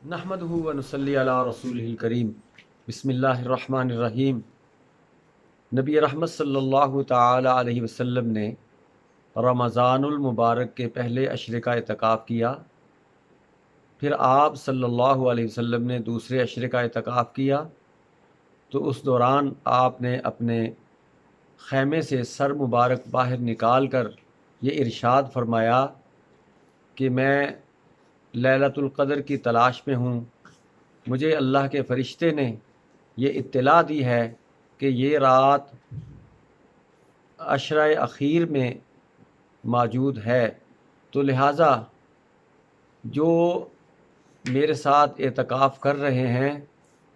نحمدہ و نصلی علی رسولہ الکریم بسم اللہ الرحمن الرحیم۔ نبی رحمت صلی اللہ تعالی علیہ وسلم نے رمضان المبارک کے پہلے عشرے کا اعتکاف کیا، پھر آپ صلی اللہ علیہ وسلم نے دوسرے عشرے کا اعتکاف کیا تو اس دوران آپ نے اپنے خیمے سے سر مبارک باہر نکال کر یہ ارشاد فرمایا کہ میں لیلۃ القدر کی تلاش میں ہوں۔ مجھے اللہ کے فرشتے نے یہ اطلاع دی ہے کہ یہ رات عشرہ اخیر میں موجود ہے، تو لہٰذا جو میرے ساتھ اعتکاف کر رہے ہیں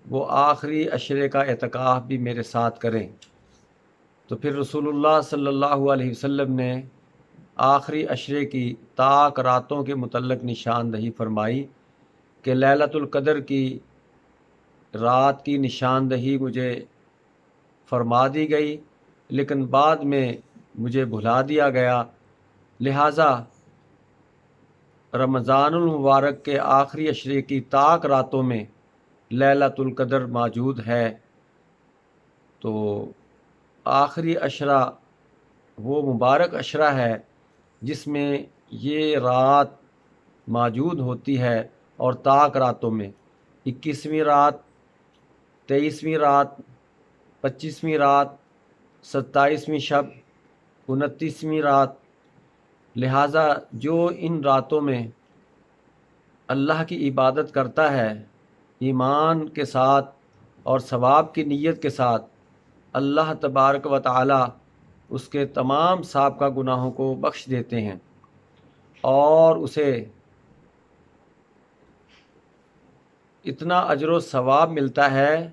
وہ آخری عشرے کا اعتکاف بھی میرے ساتھ کریں۔ تو پھر رسول اللہ صلی اللہ علیہ وسلم نے آخری عشرے کی طاق راتوں کے متعلق نشاندہی فرمائی کہ لیلۃ القدر کی رات کی نشاندہی مجھے فرما دی گئی، لیکن بعد میں مجھے بھلا دیا گیا، لہٰذا رمضان المبارک کے آخری عشرے کی طاق راتوں میں لیلۃ القدر موجود ہے۔ تو آخری عشرہ وہ مبارک عشرہ ہے جس میں یہ رات موجود ہوتی ہے، اور طاق راتوں میں 21ویں رات، 23ویں رات، 25ویں رات، 27ویں شب، 29ویں رات، لہٰذا جو ان راتوں میں اللہ کی عبادت کرتا ہے ایمان کے ساتھ اور ثواب کی نیت کے ساتھ، اللہ تبارک و تعالی اس کے تمام سابقہ گناہوں کو بخش دیتے ہیں اور اسے اتنا اجر و ثواب ملتا ہے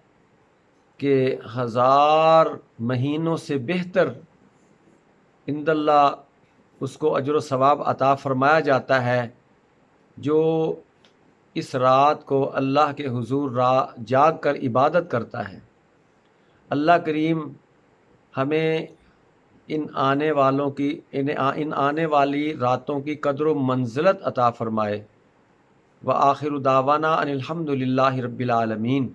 کہ 1000 مہینوں سے بہتر عند اللہ اس کو اجر و ثواب عطا فرمایا جاتا ہے جو اس رات کو اللہ کے حضور جاگ کر عبادت کرتا ہے۔ اللہ کریم ہمیں ان آنے والی راتوں کی قدر و منزلت عطا فرمائے۔ وآخر دعوانا ان الحمد للہ رب العالمین۔